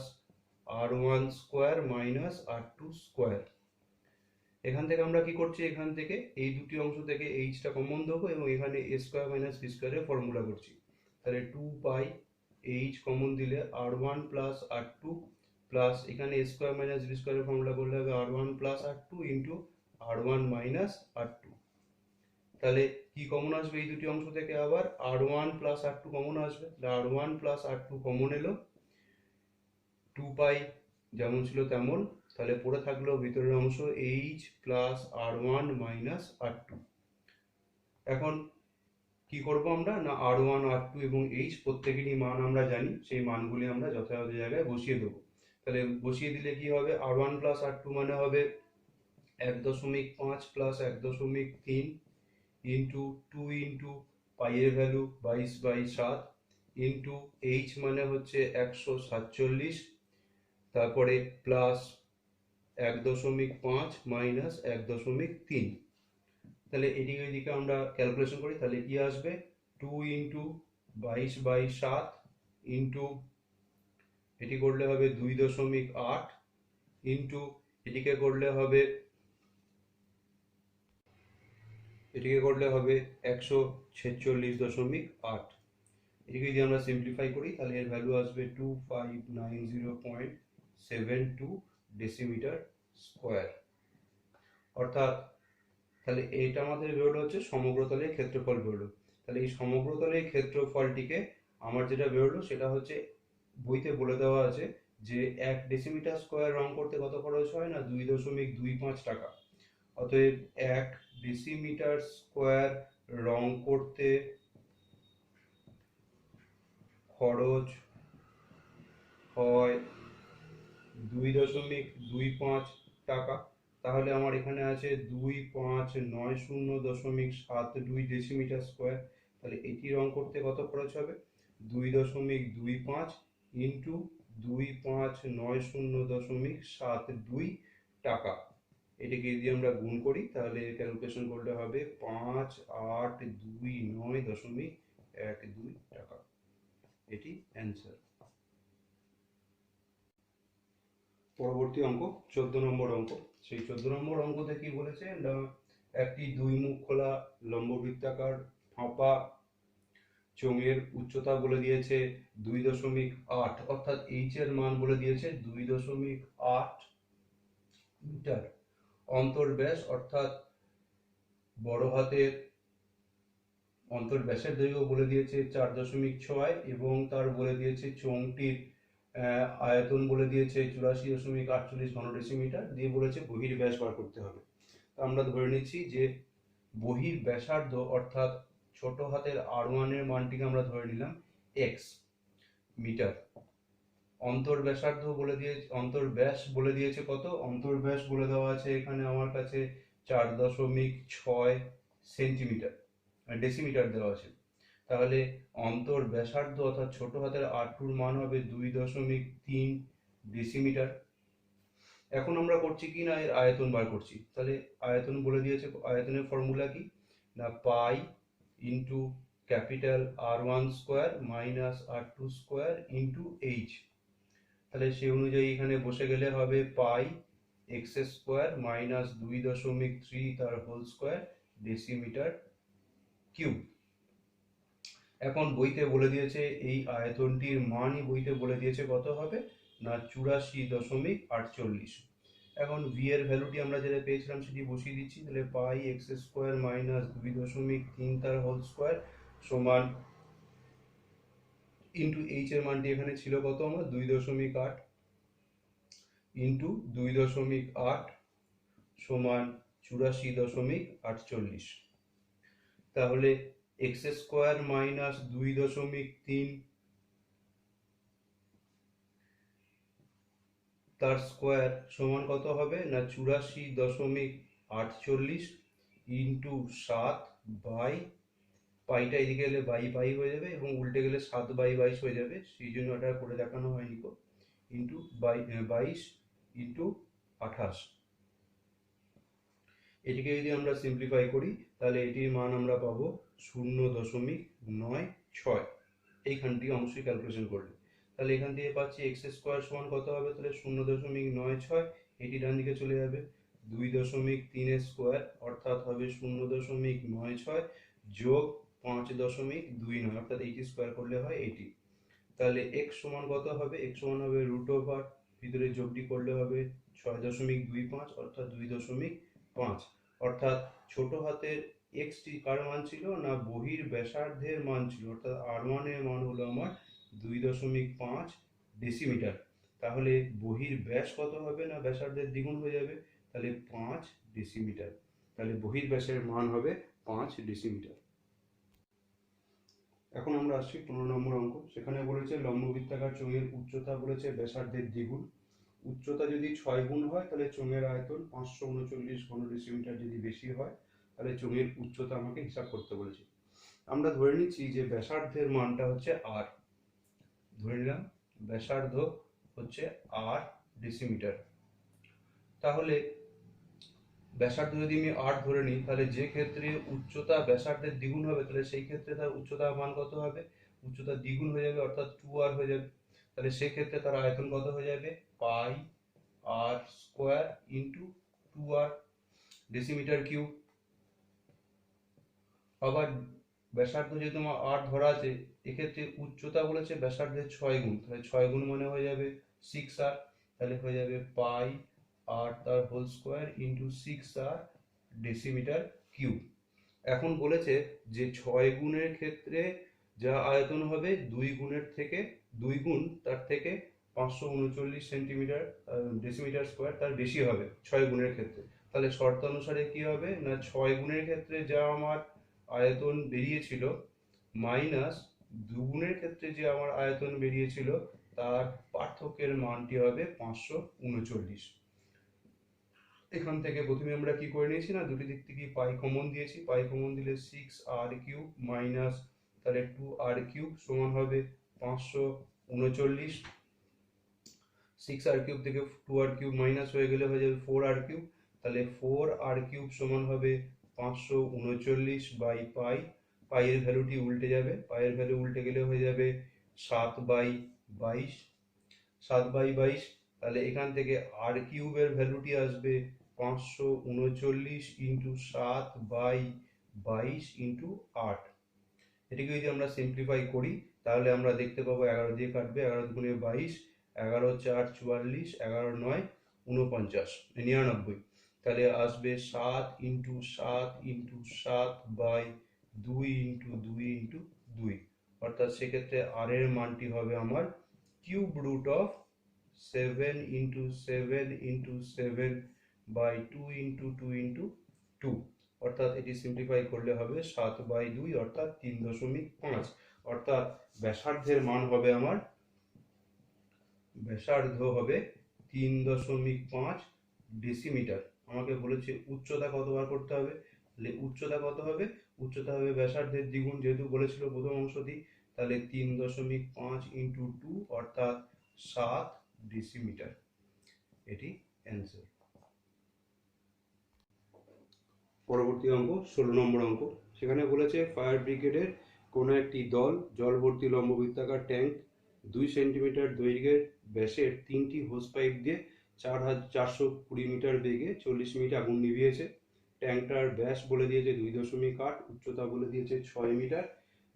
[SPEAKER 1] r1 square minus r2 square. এখান থেকে আমরা কি করছি, এখান থেকে এই দুটি অংশ থেকে এইচটা কমন দেবো এবং এখানে এ স্কোয়ার মাইনাস বি স্কোয়ারের ফর্মুলা করছি। তাহলে 2 পাই এইচ কমন দিলে r1 প্লাস r2 প্লাস এখানে এ স্কোয়ার মাইনাস বি স্কোয়ারের ফর্মুলা করলে হবে r1 plus r2 into r1 minus r2। তাহলে কি কমন আসবে এই দুটি অংশ থেকে, আবার r1 প্লাস r2 কমন আসবে। r1 প্লাস r2 কমন এলো, 2 পাই যেমন ছিল তেমন, তাহলে পড়ে থাকলো ভিতরের অংশ h plus r1 minus r2। এখন কি করব আমরা না, r1 r2 এবং h প্রত্যেকেরই মান আমরা জানি, সেই মানগুলি আমরা যথাযথ জায়গায় বসিয়ে দেবো। তাহলে বসিয়ে দিলে কি হবে, r1 প্লাস r2 মানে হবে 1.5 প্লাস 1.3 ইন্টু 2 ইন্টু পাই এর ভ্যালু 22/7 ইন্টু h মানে হচ্ছে 147, তারপরে প্লাস 1.5 মাইনাস 1.3। তাহলে এদিকে এদিকে আমরা ক্যালকুলেশন করি, তাহলে কি আসবে 2 ইন্টু 22/7 ইন্টু এটি করলে হবে 2.8 ইন্টু এটিকে করলে হবে 146.8। এটিকে যদি আমরা সিম্পলিফাই করি তাহলে এর ভ্যালু আসবে 2590.72 ডেসিমিটার স্কোয়ার। অর্থাৎ তাহলে এটা আমাদের বেরোলো হচ্ছে সমগ্রতলের ক্ষেত্রফল বেরোলো। তাহলে এই সমগ্রতলের ক্ষেত্রফলটিকে আমার যেটা বেরোলো সেটা হচ্ছে, বইতে বলে দেওয়া আছে যে 1 ডেসিমিটার স্কোয়ার রং করতে কত খরচ হয় না, 2.25 টাকা। অতএব 1 ডেসিমিটার স্কোয়ার রং করতে খরচ হয় 2.25 টাকা। তাহলে আমার এখানে আছে 2590.72 ডেসিমিটার স্কোয়ার। তাহলে এটি রং করতে কত খরচ হবে, 2.25 ইন্টু 2590.72 টাকা। এটিকে যদি আমরা গুণ করি তাহলে ক্যালকুলেশন করলে হবে 5829.12 টাকা। এটি অ্যান্সার। পরবর্তী অঙ্ক 14 নম্বর অঙ্ক। সেই 14 নম্বর অঙ্কতে কি বলেছে না, একটি 2 মুখ খোলা লম্ববৃত্তাকার ফাঁপা চোঙের উচ্চতা বলে দিয়েছে 2.8, অর্থাৎ এইচ এর মান বলে দিয়েছে 2.8 মিটার। অন্তর্ব্যাস অর্থাৎ বড় হাতের অন্তর্ব্যাসের দৈর্ঘ্য বলে দিয়েছে 4.6 এবং তার বলে দিয়েছে চোঙটির আয়তন বলে দিয়েছে 84.48 ঘন ডেসিমিটার, দিয়ে বলেছে বহির ব্যাস বার করতে হবে। আমরা ধরে নিচ্ছি যে বহির ব্যাসার্ধ অর্থাৎ ছোট হাতের r1 এর মানটিকে আমরা ধরে নিলাম x মিটার। অন্তর্ব্যাসার্ধ বলে দিয়ে অন্তর্ব্যাস বলে দিয়েছে কত, অন্তর্ব্যাস বলে দেওয়া আছে এখানে আমার কাছে 4.6 সেন্টিমিটার, ডেসিমিটার দেওয়া আছে। তাহলে অন্তর্ব্যাসার্ধ অর্থাৎ ছোট হাতের r2 মান হবে 2.3 ডেসিমিটার। এখন আমরা করছি কি না, এর আয়তন বার করছি। তাহলে আয়তন বলে দিয়েছে, আয়তনের ফর্মুলা কি না, pi into capital r1 square minus r2 square into H. তাহলে সেই অনুযায়ী এখানে বসে গেলে হবে পাই এক্স স্কোয়ার মাইনাস 2.3 তার হোল স্কোয়ার ডেসিমিটার কিউব। এখন বইতে বলে দিয়েছে এই আয়তনটির মানই বইতে বলে দিয়েছে কত হবে না 84.48। এখন ভি এর ভ্যালুটি আমরা যেটা পেয়েছিলাম সেটি বসিয়ে দিচ্ছি। তাহলে পাই এক্স স্কোয়ার মাইনাস 2.3 তার হোল স্কোয়ার সমান ইন্টু এইচ এর মানটি এখানে ছিল কত আমার 2.8 ইন্টু 2.8 সমান 84.48। তাহলে এক্স স্কোয়ার মাইনাস 2.3 তার স্কোয়ার সমান কত হবে না 84.48 ইন্টু 7/5 পাইটা এদিকে এলে বাই পাই হয়ে যাবে এবং উল্টে গেলে 7/22 হয়ে যাবে, সেই জন্য এটা করে দেখানো হয়নি কো, ইন্টু 22 ইন্টু 28। এটিকে যদি আমরা সিম্পলিফাই করি তাহলে এটির মান আমরা পাবো 0.96। এইখানটি অবশ্যই ক্যালকুলেশন করলে তাহলে এখান থেকে পাচ্ছি এক্স স্কোয়ার সমান কত হবে, তাহলে 0.96, এটি ডান দিকে চলে যাবে। 2.3 স্কোয়ার অর্থাৎ হবে 0.96 যোগ 5.29, অর্থাৎ এইটি স্কোয়ার করলে হয় এইটি। তাহলে এক্স সমান কত হবে, এক্স সমান হবে √, ভিতরে যোগটি করলে হবে 6.25 অর্থাৎ 2.5, অর্থাৎ ছোট হাতের এক্সটি কার মান ছিল না বহির ব্যাসার্ধের মান ছিল, অর্থাৎ R1 এর মান হলো আমার 2.5 ডেসিমিটার। তাহলে বহির ব্যাস কত হবে না ব্যাসার্ধের দ্বিগুণ হয়ে যাবে, তাহলে 5 ডেসিমিটার। তাহলে বহির ব্যাসের মান হবে 5 ডেসিমিটার। এখন আমরা আসছি 15 নম্বর অঙ্ক। সেখানে বলেছে লম্ববৃত্তাকার চোঙের উচ্চতা বলেছে ব্যাসার্ধের দ্বিগুণ। উচ্চতা যদি 6 গুণ হয় তাহলে চোঙের আয়তন 539 ঘন ডেসিমিটার, যদি বেশি হয় তাহলে চোঙের উচ্চতা আমাকে হিসাব করতে বলেছে। আমরা ধরে নিচ্ছি যে ব্যাসার্ধের মানটা হচ্ছে আর, ধরে নিলাম ব্যাসার্ধ হচ্ছে আর ডেসিমিটার। তাহলে ব্যাসার্ধ যদি আমি 8 ধরে নিই তাহলে যে ক্ষেত্রে উচ্চতা ব্যাসার্ধের দ্বিগুণ হবে তাহলে সেই ক্ষেত্রে তার উচ্চতার মান কত হবে, উচ্চতা দ্বিগুণ হয়ে যাবে অর্থাৎ 2r হয়ে যাবে। তাহলে সেই ক্ষেত্রে তার আয়তন কত হয়ে যাবে, পাই আর square into 2r decimetre cube. আবার ব্যাসার্ধ যেহেতু আমার 8 ধরা আছে, এক্ষেত্রে উচ্চতা বলেছে ব্যাসার্ধের 6 গুণ, তাহলে 6 গুণ মানে হয়ে যাবে 6r, তাহলে হয়ে যাবে পাই আর তার whole square into 6r decimetre cube. এখন বলেছে যে 6 গুণের ক্ষেত্রে যা আয়তন হবে 2 গুণের থেকে 2 গুণ তার থেকে 539 সেন্টিমিটার ডেসিমিটার স্কোয়ার তার বেশি হবে 6 গুণের ক্ষেত্রে। তাহলে শর্ত অনুসারে কি হবে না 6 গুণের ক্ষেত্রে যা আমার আয়তন বেরিয়েছিল মাইনাস 2 গুণের ক্ষেত্রে যে আমার আয়তন বেরিয়েছিল তার পার্থক্যের মানটি হবে 539। এখান থেকে প্রথমে আমরা কি করে নিয়েছি না দুটি দিক থেকে পাই কমন দিয়েছি, পাই কমন দিলে 6r³ মাইনাস তাহলে 2r³ সমান হবে 539। 6r³ থেকে 2r³ মাইনাস হয়ে গেলে হয়ে যাবে 4r³, তাহলে 4r³ সমান হবে 539 বাই পাই। পাইয়ের ভ্যালুটি উল্টে যাবে, পাইয়ের ভ্যালু উল্টে গেলে হয়ে যাবে 7/22, 7/22। তাহলে এখান থেকে r³ এর ভ্যালুটি আসবে 539 ইন্টু 7/22 ইন্টু 8। এটিকে যদি আমরা সিম্পলিফাই করি তাহলে আমরা দেখতে পাবো 11 দিয়ে কাটবে, 11 দুগুণে 22, 11 4 44, 11 9 49, তাহলে আসবে 7 ইন্টু 7 ইন্টু 7/2 ইন্টু 2 ইন্টু 2, অর্থাৎ সেক্ষেত্রে আর এর মানটি হবে আমার cube root of 7 into 7 into 7/2 into 2 into 2, অর্থাৎ এটি সিম্পলিফাই করলে হবে 7/2 অর্থাৎ 3.5, অর্থাৎ ব্যাসার্ধের মান হবে আমার, ব্যাসার্ধ হবে 3.5 ডেসিমিটার। আমাকে বলেছে উচ্চতা কত বার করতে হবে, তাহলে উচ্চতা কত হবে, উচ্চতা হবে ব্যাসার্ধের দ্বিগুণ যেহেতু বলেছিল প্রথম অংশটি, তাহলে 3.5 ইন্টু 2 অর্থাৎ 7 ডেসিমিটার। এটি অ্যান্সার। পরবর্তী অঙ্ক 16 নম্বর অঙ্ক। সেখানে বলেছে ফায়ার ব্রিগেডের কোনো একটি দল জল ভর্তি লম্ববৃত্তাকার ট্যাঙ্ক 2 সেন্টিমিটার দৈর্ঘ্যের ব্যাসের 3টি হোস পাইপ দিয়ে 420 মিটার বেগে 40 মিনিট আগুন নিভিয়েছে। ট্যাঙ্কটার ব্যাস বলে দিয়েছে 2.8, উচ্চতা বলে দিয়েছে 6 মিটার,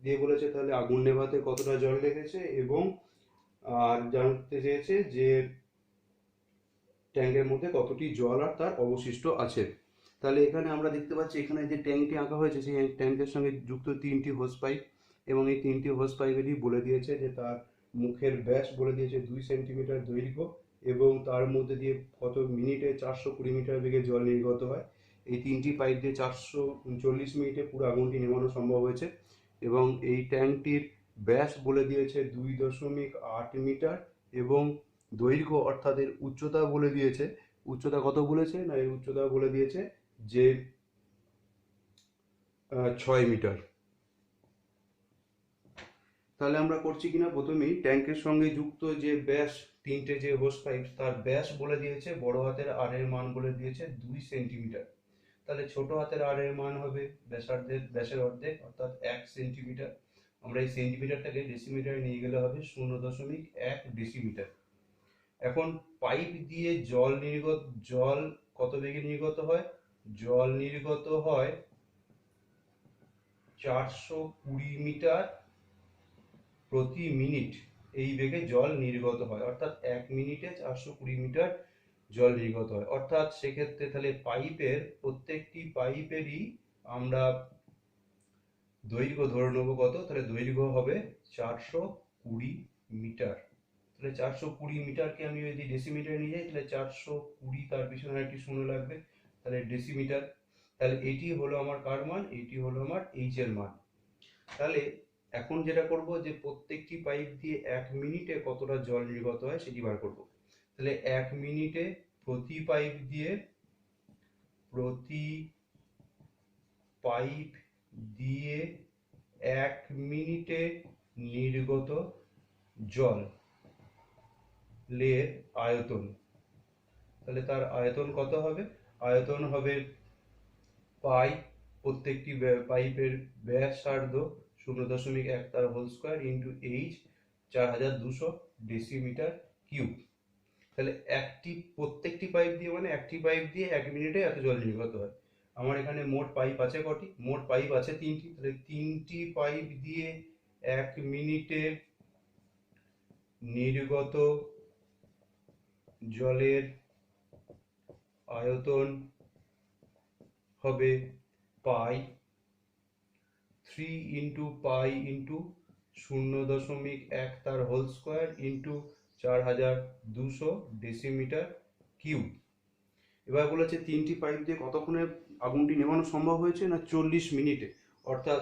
[SPEAKER 1] দিয়ে বলেছে তাহলে আগুন নেভাতে কতটা জল লেগেছে এবং আর জানতে চেয়েছে যে ট্যাঙ্কের মধ্যে কতটি জল আর তার অবশিষ্ট আছে। তাহলে এখানে আমরা দেখতে পাচ্ছি এখানে যে ট্যাঙ্কটি আঁকা হয়েছে সেই ট্যাঙ্কের সঙ্গে যুক্ত 3টি হোস পাইপ এবং এই 3টি হোস পাইপেরই বলে দিয়েছে যে তার মুখের ব্যাস বলে দিয়েছে 2 সেন্টিমিটার দৈর্ঘ্য এবং তার মধ্যে দিয়ে কত মিনিটে 420 মিটার বেগে জল নির্গত হয়। এই 3টি পাইপ দিয়ে 440 মিনিটে পুরো আগুনটি নেভানো সম্ভব হয়েছে এবং এই ট্যাঙ্কটির ব্যাস বলে দিয়েছে 2.8 মিটার এবং দৈর্ঘ্য অর্থাৎ এর উচ্চতা বলে দিয়েছে, উচ্চতা কত বলেছে না এর উচ্চতা বলে দিয়েছে যে 6 মিটার। তাহলে আমরা করছি কিনা, প্রথমেই ট্যাঙ্কের সঙ্গে যুক্ত যে ব্যাস, তিনটে যে হোস পাইপ তার ব্যাস বলে দিয়েছে, বড় হাতের আর এর মান বলে দিয়েছে 2 সেন্টিমিটার। তাহলে ছোট হাতের আর এর মান হবে ব্যাসের অর্ধেক অর্থাৎ 1 সেন্টিমিটার। আমরা এই সেন্টিমিটারটাকে ডেসিমিটারে নিয়ে গেলে হবে 0.1 ডেসিমিটার। এখন পাইপ দিয়ে জল কত বেগে নির্গত হয়? জল নির্গত হয় 420 মিটার প্রতি মিনিট, এই বেগে জল নির্গত হয়, অর্থাৎ 1 মিনিটে 420 মিটার জল নির্গত হয়। অর্থাৎ সেক্ষেত্রে তাহলে প্রত্যেকটি পাইপেরই আমরা দৈর্ঘ্য ধরে নেবো কত, তাহলে দৈর্ঘ্য হবে 420 মিটার। তাহলে 420 মিটারকে আমি যদি ডেসিমিটারে নিয়ে যাই, তাহলে 420, তার পিছনে একটি শূন্য লাগবে, তাহলে ডেসিমিটার। তাহলে এটি হলো আমার কার মান? এটি হলো আমার এইচ এর মান। তাহলে এখন যেটা করব, যে প্রত্যেকটি পাইপ দিয়ে 1 মিনিটে কতটা জল নির্গত হয় সেটি বার করব। তাহলে 1 মিনিটে প্রতি পাইপ দিয়ে 1 মিনিটে নির্গত জলের আয়তন, তাহলে তার আয়তন কত হবে? আয়তন হবে পাই, প্রত্যেকটি পাইপের ব্যাসার্ধ 0.1 তার whole square into h 4200 decimetre cube. তাহলে প্রত্যেকটি পাইপ দিয়ে মানে একটি পাইপ দিয়ে 1 মিনিটে এত জল নির্গত হয়। আমার এখানে মোট পাইপ আছে কটি? মোট পাইপ আছে 3টি। তাহলে 3টি পাইপ দিয়ে 1 মিনিটে নির্গত জলের আয়তন হবে পাই 3 ইন্টু পাই ইন্টু 0.1 তার whole square into 4200 decimetre cube. এবার বলেছে 3টি পাইপ দিয়ে কতক্ষণে আগুনটি নেভানো সম্ভব হয়েছে? না 40 মিনিটে। অর্থাৎ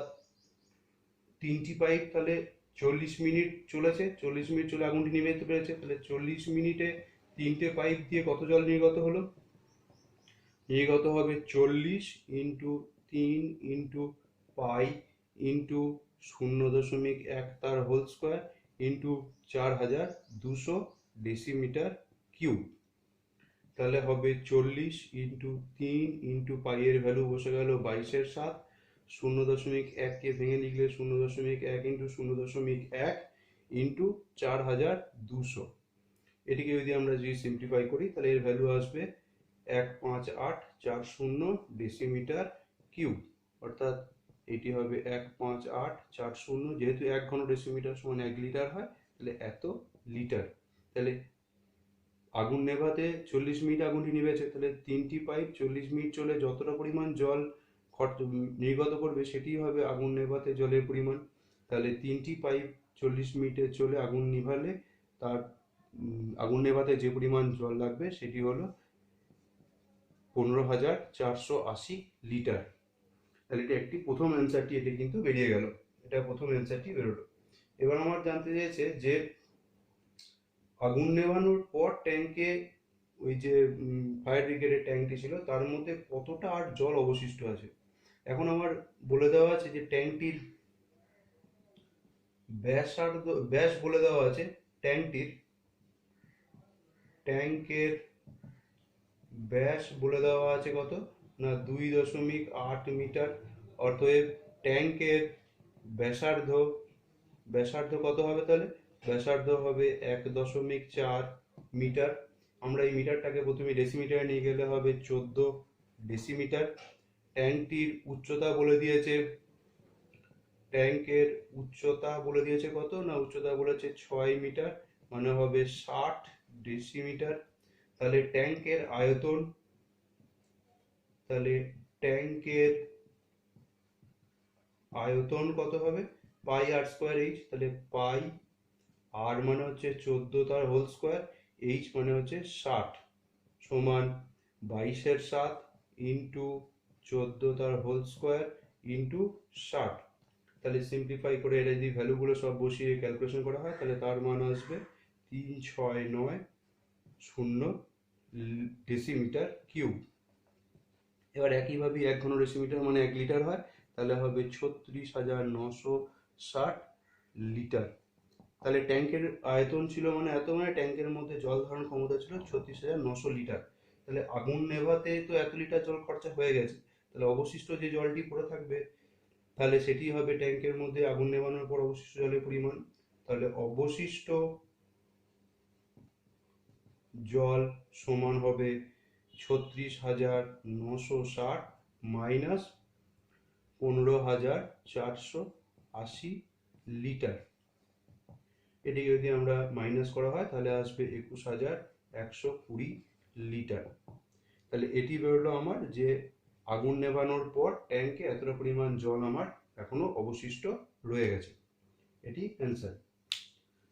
[SPEAKER 1] 3টি পাইপ তাহলে 40 মিনিট চলেছে, 40 মিনিট চলে আগুনটি নিভে যেতে পেরেছে। তাহলে 40 মিনিটে 3টে পাইপ দিয়ে কত জল নির্গত হলো? নির্গত হবে 40 ইন্টু 3 ইন্টু পাই ইন্টু 0.1 তার whole square into 4200 decimetre cube. তাহলে হবে 40 ইন্টু 3 ইন্টু পাই এর ভ্যালু বসে গেল 22/7। 0.1কে ভেঙে লিখলে 0.1 ইন্টু 0.1 ইন্টু 4200। এটিকে যদি আমরা সিম্পলিফাই করি, তাহলে এর ভ্যালু আসবে 15840 ডেসিমিটার কিউব। অর্থাৎ এটি হবে 15840, যেহেতু 1 ঘন ডেসিমিটার সমান 1 লিটার হয়, তাহলে এত লিটার। তাহলে আগুন নেভাতে 40 মিনিট আগুনটি নিভেছে, তাহলে 3টি পাইপ 40 মিনিট চলে যতটা পরিমাণ জল নির্গত করবে সেটি হবে আগুন নেভাতে জলের পরিমাণ। তাহলে 3টি পাইপ 40 মিনিটে চলে আগুন নিভালে তার আগুন নেভাতে যে পরিমাণ জল লাগবে সেটি হলো 15,480 লিটার। তাহলে এটা একটি প্রথম অ্যান্সারটি, এটি কিন্তু বেরিয়ে গেল, এটা প্রথম অ্যান্সারটি বেরোলো। এবার আমার জানতে চেয়েছে যে আগুন নেভানোর পর ট্যাঙ্কে ওই যে ফায়ার ব্রিগেডের ট্যাঙ্কটি ছিল তার মধ্যে কতটা আর জল অবশিষ্ট আছে। এখন আমার বলে দেওয়া আছে যে ট্যাঙ্কটির ব্যাস বলে দেওয়া আছে, ট্যাঙ্কের ব্যাস বলে দেওয়া আছে কত না 2.8 মিটার। অতএব ট্যাঙ্কের ব্যাসার্ধ কত হবে? তাহলে ব্যাসার্ধ হবে 1.4 মিটার। আমরা এই মিটারটাকে প্রথমে ডেসিমিটারে নিয়ে গেলে হবে 14 ডেসিমিটার। ট্যাঙ্কটির উচ্চতা বলে দিয়েছে, কত না, উচ্চতা বলেছে 6 মিটার, মানে হবে 60 ডেসিমিটার। তাহলে ট্যাঙ্কের আয়তন কত হবে? পাই আর স্কোয়ার এইচ। তাহলে পাই আর মানে হচ্ছে 14 তার হোল স্কোয়ার, এইচ মানে হচ্ছে 60, সমান 22/7 ইন্টু 14 তার হোল স্কোয়ার ইন্টু 60। তাহলে সিম্পলিফাই করে এটা যদি ভ্যালুগুলো সব বসিয়ে ক্যালকুলেশন করা হয়, তাহলে তার মান আসবে 3690 ডেসিমিটার কিউব। এবার একইভাবে 1 ঘন ডেসিমিটার মানে 1 লিটার হয়, তাহলে হবে 36,960 লিটার। তাহলে ট্যাঙ্কের আয়তন ছিল মানে এত, মানে ট্যাঙ্কের মধ্যে জল ধারণ ক্ষমতা ছিল 36,900 লিটার। তাহলে আগুন নেভাতে তো এত লিটার জল খরচা হয়ে গেছে, তাহলে অবশিষ্ট যে জলটি পড়ে থাকবে তাহলে সেটি হবে ট্যাঙ্কের মধ্যে আগুন নেভানোর পর অবশিষ্ট জলের পরিমাণ। তাহলে অবশিষ্ট জল সমান হবে 36,960 মাইনাস 15,480 লিটার। এটিকে যদি আমরা মাইনাস করা হয় তাহলে আসবে 21,120 লিটার। তাহলে এটি বেরোলো আমার যে আগুন নেভানোর পর ট্যাঙ্কে এতটা পরিমাণ জল আমার এখনো অবশিষ্ট রয়ে গেছে। এটি অ্যান্সার।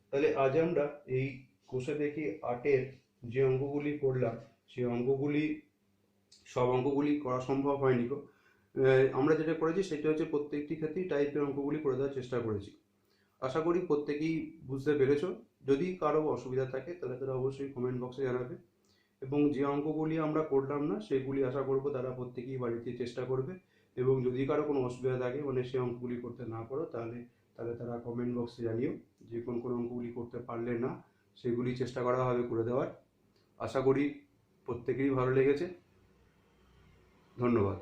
[SPEAKER 1] তাহলে আজ আমরা এই কোষে দেখি 8-এর যে অঙ্কগুলি করলাম সেই অঙ্কগুলি সব অঙ্কগুলি করা সম্ভব হয়নি গো। আমরা যেটা করেছি সেটা হচ্ছে প্রত্যেকটি ক্ষেত্রেই টাইপের অঙ্কগুলি করে দেওয়ার চেষ্টা করেছি। আশা করি প্রত্যেকেই বুঝতে পেরেছো। যদি কারো অসুবিধা থাকে তাহলে তারা অবশ্যই কমেন্ট বক্সে জানাবে, এবং যে অঙ্কগুলি আমরা করলাম না সেগুলি আশা করব তারা প্রত্যেকেই বাড়িতে চেষ্টা করবে। এবং যদি কারো কোনো অসুবিধা থাকে, মানে সেই অঙ্কগুলি করতে না পারো, তাহলে তাহলে তারা কমেন্ট বক্সে জানিও যে কোন কোন অঙ্কগুলি করতে পারলে না, সেগুলি চেষ্টা করা হবে করে দেওয়ার। আশা করি প্রত্যেকেরই ভালো লেগেছে। ধন্যবাদ।